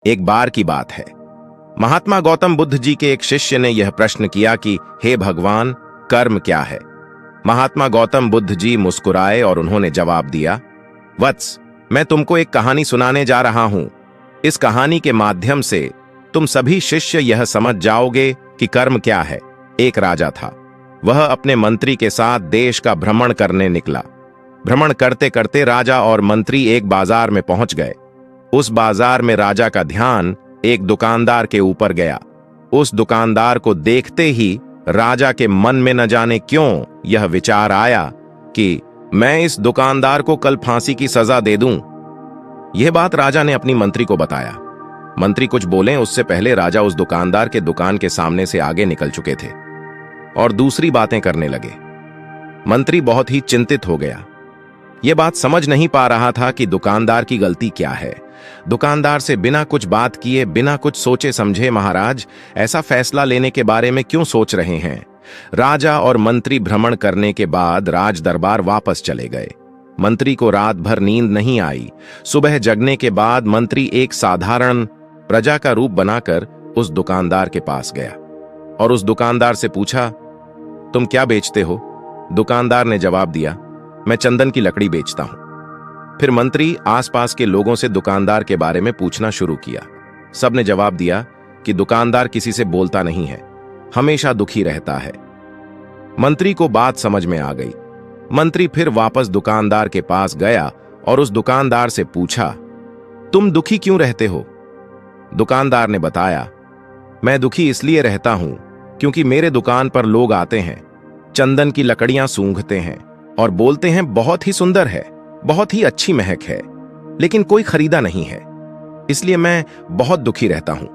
एक बार की बात है, महात्मा गौतम बुद्ध जी के एक शिष्य ने यह प्रश्न किया कि हे भगवान, कर्म क्या है। महात्मा गौतम बुद्ध जी मुस्कुराए और उन्होंने जवाब दिया, वत्स, मैं तुमको एक कहानी सुनाने जा रहा हूं। इस कहानी के माध्यम से तुम सभी शिष्य यह समझ जाओगे कि कर्म क्या है। एक राजा था। वह अपने मंत्री के साथ देश का भ्रमण करने निकला। भ्रमण करते करते राजा और मंत्री एक बाजार में पहुंच गए। उस बाजार में राजा का ध्यान एक दुकानदार के ऊपर गया। उस दुकानदार को देखते ही राजा के मन में न जाने क्यों यह विचार आया कि मैं इस दुकानदार को कल फांसी की सजा दे दूं। यह बात राजा ने अपनी मंत्री को बताया। मंत्री कुछ बोले उससे पहले राजा उस दुकानदार के दुकान के सामने से आगे निकल चुके थे और दूसरी बातें करने लगे। मंत्री बहुत ही चिंतित हो गया। यह बात समझ नहीं पा रहा था कि दुकानदार की गलती क्या है। दुकानदार से बिना कुछ बात किए, बिना कुछ सोचे समझे, महाराज ऐसा फैसला लेने के बारे में क्यों सोच रहे हैं। राजा और मंत्री भ्रमण करने के बाद राज दरबार वापस चले गए। मंत्री को रात भर नींद नहीं आई। सुबह जगने के बाद मंत्री एक साधारण प्रजा का रूप बनाकर उस दुकानदार के पास गया और उस दुकानदार से पूछा, तुम क्या बेचते हो। दुकानदार ने जवाब दिया, मैं चंदन की लकड़ी बेचता हूं। फिर मंत्री आसपास के लोगों से दुकानदार के बारे में पूछना शुरू किया। सबने जवाब दिया कि दुकानदार किसी से बोलता नहीं है, हमेशा दुखी रहता है। मंत्री को बात समझ में आ गई। मंत्री फिर वापस दुकानदार के पास गया और उस दुकानदार से पूछा, तुम दुखी क्यों रहते हो। दुकानदार ने बताया, मैं दुखी इसलिए रहता हूं क्योंकि मेरे दुकान पर लोग आते हैं, चंदन की लकड़ियां सूंघते हैं और बोलते हैं बहुत ही सुंदर है, बहुत ही अच्छी महक है, लेकिन कोई खरीदा नहीं है, इसलिए मैं बहुत दुखी रहता हूं।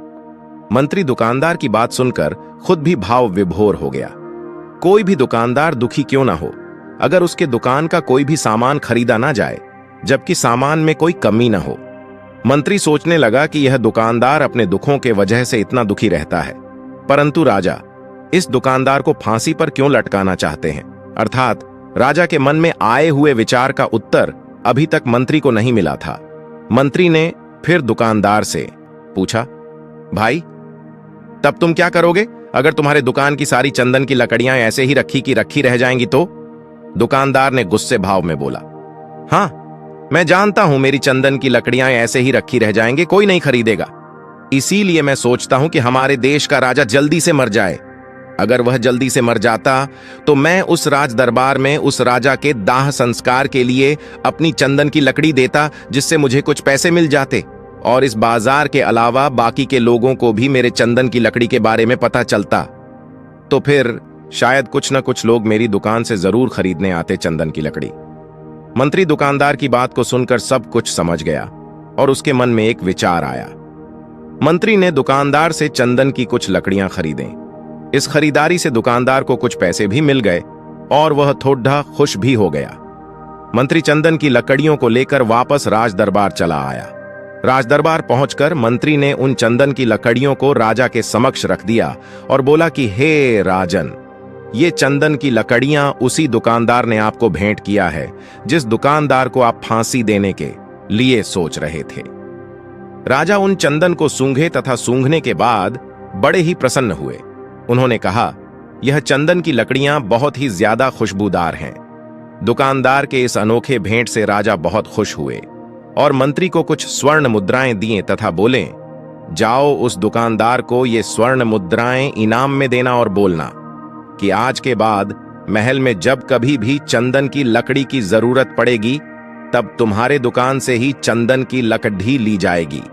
मंत्री दुकानदार की बात सुनकर खुद भी भाव विभोर हो गया। कोई भी दुकानदार दुखी क्यों ना हो अगर उसके दुकान का कोई भी सामान खरीदा ना जाए, जबकि सामान में कोई कमी ना हो। मंत्री सोचने लगा कि यह दुकानदार अपने दुखों के वजह से इतना दुखी रहता है, परंतु राजा इस दुकानदार को फांसी पर क्यों लटकाना चाहते हैं। अर्थात राजा के मन में आए हुए विचार का उत्तर अभी तक मंत्री को नहीं मिला था। मंत्री ने फिर दुकानदार से पूछा, भाई तब तुम क्या करोगे अगर तुम्हारे दुकान की सारी चंदन की लकड़ियां ऐसे ही रखी की रखी रह जाएंगी तो। दुकानदार ने गुस्से भाव में बोला, हां मैं जानता हूं मेरी चंदन की लकड़ियां ऐसे ही रखी रह जाएंगे, कोई नहीं खरीदेगा। इसीलिए मैं सोचता हूं कि हमारे देश का राजा जल्दी से मर जाए। अगर वह जल्दी से मर जाता तो मैं उस राज दरबार में उस राजा के दाह संस्कार के लिए अपनी चंदन की लकड़ी देता, जिससे मुझे कुछ पैसे मिल जाते और इस बाजार के अलावा बाकी के लोगों को भी मेरे चंदन की लकड़ी के बारे में पता चलता। तो फिर शायद कुछ न कुछ लोग मेरी दुकान से जरूर खरीदने आते चंदन की लकड़ी। मंत्री दुकानदार की बात को सुनकर सब कुछ समझ गया और उसके मन में एक विचार आया। मंत्री ने दुकानदार से चंदन की कुछ लकड़ियां खरीदें। इस खरीदारी से दुकानदार को कुछ पैसे भी मिल गए और वह थोड़ा खुश भी हो गया। मंत्री चंदन की लकड़ियों को लेकर वापस राज दरबार चला आया। राज दरबार पहुंचकर मंत्री ने उन चंदन की लकड़ियों को राजा के समक्ष रख दिया और बोला कि हे राजन, ये चंदन की लकड़ियां उसी दुकानदार ने आपको भेंट किया है जिस दुकानदार को आप फांसी देने के लिए सोच रहे थे। राजा उन चंदन को सूंघे तथा सूंघने के बाद बड़े ही प्रसन्न हुए। उन्होंने कहा, यह चंदन की लकड़ियां बहुत ही ज्यादा खुशबूदार हैं। दुकानदार के इस अनोखे भेंट से राजा बहुत खुश हुए और मंत्री को कुछ स्वर्ण मुद्राएं दिए तथा बोले, जाओ उस दुकानदार को ये स्वर्ण मुद्राएं इनाम में देना और बोलना कि आज के बाद महल में जब कभी भी चंदन की लकड़ी की जरूरत पड़ेगी तब तुम्हारे दुकान से ही चंदन की लकड़ी ली जाएगी।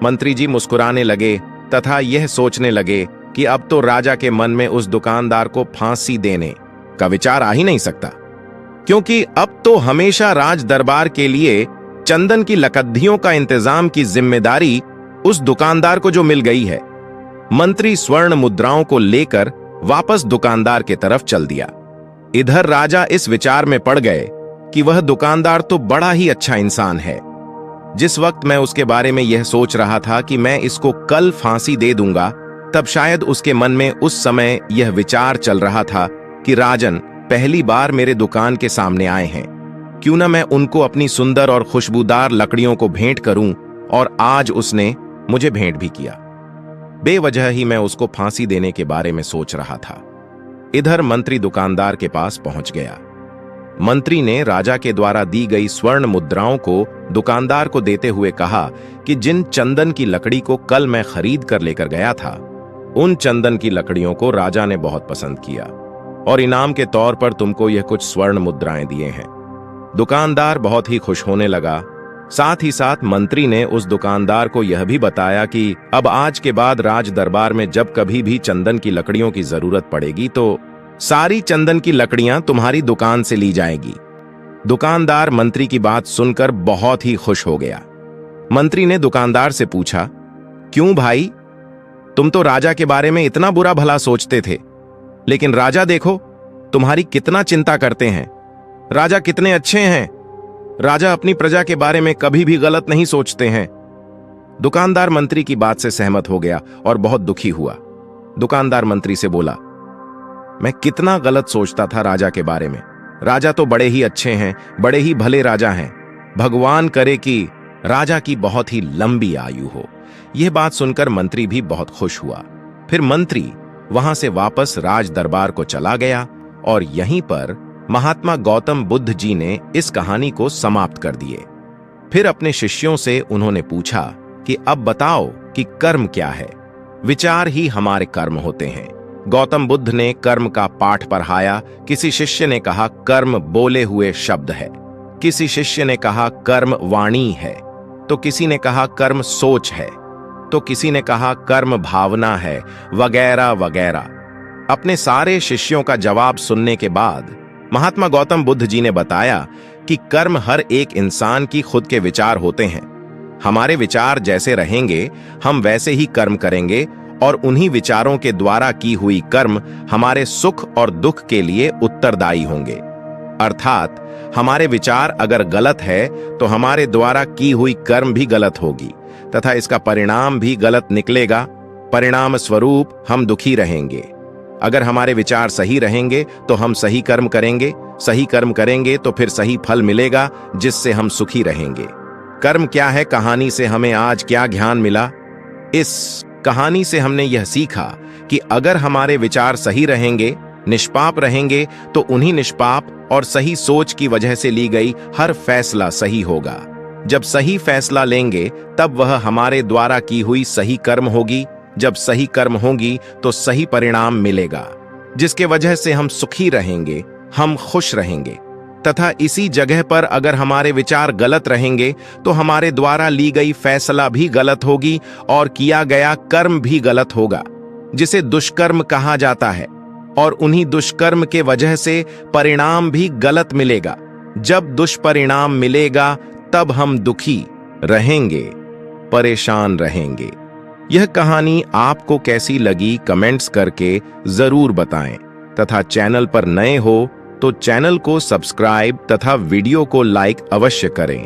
मंत्री जी मुस्कुराने लगे तथा यह सोचने लगे कि अब तो राजा के मन में उस दुकानदार को फांसी देने का विचार आ ही नहीं सकता, क्योंकि अब तो हमेशा राज दरबार के लिए चंदन की लकड़ियों का इंतजाम की जिम्मेदारी उस दुकानदार को जो मिल गई है। मंत्री स्वर्ण मुद्राओं को लेकर वापस दुकानदार के तरफ चल दिया। इधर राजा इस विचार में पड़ गए कि वह दुकानदार तो बड़ा ही अच्छा इंसान है। जिस वक्त मैं उसके बारे में यह सोच रहा था कि मैं इसको कल फांसी दे दूंगा, तब शायद उसके मन में उस समय यह विचार चल रहा था कि राजन पहली बार मेरे दुकान के सामने आए हैं, क्यों ना मैं उनको अपनी सुंदर और खुशबूदार लकड़ियों को भेंट करूं। और आज उसने मुझे भेंट भी किया। बेवजह ही मैं उसको फांसी देने के बारे में सोच रहा था। इधर मंत्री दुकानदार के पास पहुंच गया। मंत्री ने राजा के द्वारा दी गई स्वर्ण मुद्राओं को दुकानदार को देते हुए कहा कि जिन चंदन की लकड़ी को कल मैं खरीद कर लेकर गया था, उन चंदन की लकड़ियों को राजा ने बहुत पसंद किया और इनाम के तौर पर तुमको यह कुछ स्वर्ण मुद्राएं दिए हैं। दुकानदार बहुत ही खुश होने लगा। साथ ही साथ मंत्री ने उस दुकानदार को यह भी बताया कि अब आज के बाद राज दरबार में जब कभी भी चंदन की लकड़ियों की जरूरत पड़ेगी तो सारी चंदन की लकड़ियां तुम्हारी दुकान से ली जाएगी। दुकानदार मंत्री की बात सुनकर बहुत ही खुश हो गया। मंत्री ने दुकानदार से पूछा, क्यों भाई, तुम तो राजा के बारे में इतना बुरा भला सोचते थे, लेकिन राजा देखो तुम्हारी कितना चिंता करते हैं। राजा कितने अच्छे हैं। राजा अपनी प्रजा के बारे में कभी भी गलत नहीं सोचते हैं। दुकानदार मंत्री की बात से सहमत हो गया और बहुत दुखी हुआ। दुकानदार मंत्री से बोला, मैं कितना गलत सोचता था राजा के बारे में। राजा तो बड़े ही अच्छे हैं, बड़े ही भले राजा हैं। भगवान करे कि राजा की बहुत ही लंबी आयु हो। यह बात सुनकर मंत्री भी बहुत खुश हुआ। फिर मंत्री वहां से वापस राज दरबार को चला गया और यहीं पर महात्मा गौतम बुद्ध जी ने इस कहानी को समाप्त कर दिए। फिर अपने शिष्यों से उन्होंने पूछा कि अब बताओ कि कर्म क्या है। विचार ही हमारे कर्म होते हैं। गौतम बुद्ध ने कर्म का पाठ पढ़ाया। किसी शिष्य ने कहा कर्म बोले हुए शब्द है, किसी शिष्य ने कहा कर्म वाणी है, तो किसी ने कहा कर्म सोच है, तो किसी ने कहा कर्म भावना है, वगैरह वगैरह। अपने सारे शिष्यों का जवाब सुनने के बाद महात्मा गौतम बुद्ध जी ने बताया कि कर्म हर एक इंसान की खुद के विचार होते हैं। हमारे विचार जैसे रहेंगे हम वैसे ही कर्म करेंगे और उन्हीं विचारों के द्वारा की हुई कर्म हमारे सुख और दुख के लिए उत्तरदायी होंगे। अर्थात हमारे विचार अगर गलत है तो हमारे द्वारा की हुई कर्म भी गलत होगी तथा इसका परिणाम भी गलत निकलेगा। परिणाम स्वरूप हम दुखी रहेंगे। अगर हमारे विचार सही रहेंगे तो हम सही कर्म करेंगे, सही कर्म करेंगे तो फिर सही फल मिलेगा जिससे हम सुखी रहेंगे। कर्म क्या है कहानी से हमें आज क्या ज्ञान मिला? इस कहानी से हमने यह सीखा कि अगर हमारे विचार सही रहेंगे, निष्पाप रहेंगे, तो उन्हीं निष्पाप और सही सोच की वजह से ली गई हर फैसला सही होगा। जब सही फैसला लेंगे तब वह हमारे द्वारा की हुई सही कर्म होगी। जब सही कर्म होगी तो सही परिणाम मिलेगा, जिसके वजह से हम सुखी रहेंगे, हम खुश रहेंगे। तथा इसी जगह पर अगर हमारे विचार गलत रहेंगे तो हमारे द्वारा ली गई फैसला भी गलत होगी और किया गया कर्म भी गलत होगा, जिसे दुष्कर्म कहा जाता है। और उन्हीं दुष्कर्म के वजह से परिणाम भी गलत मिलेगा। जब दुष्परिणाम मिलेगा तब हम दुखी रहेंगे, परेशान रहेंगे। यह कहानी आपको कैसी लगी कमेंट्स करके जरूर बताएं तथा चैनल पर नए हो तो चैनल को सब्सक्राइब तथा वीडियो को लाइक अवश्य करें।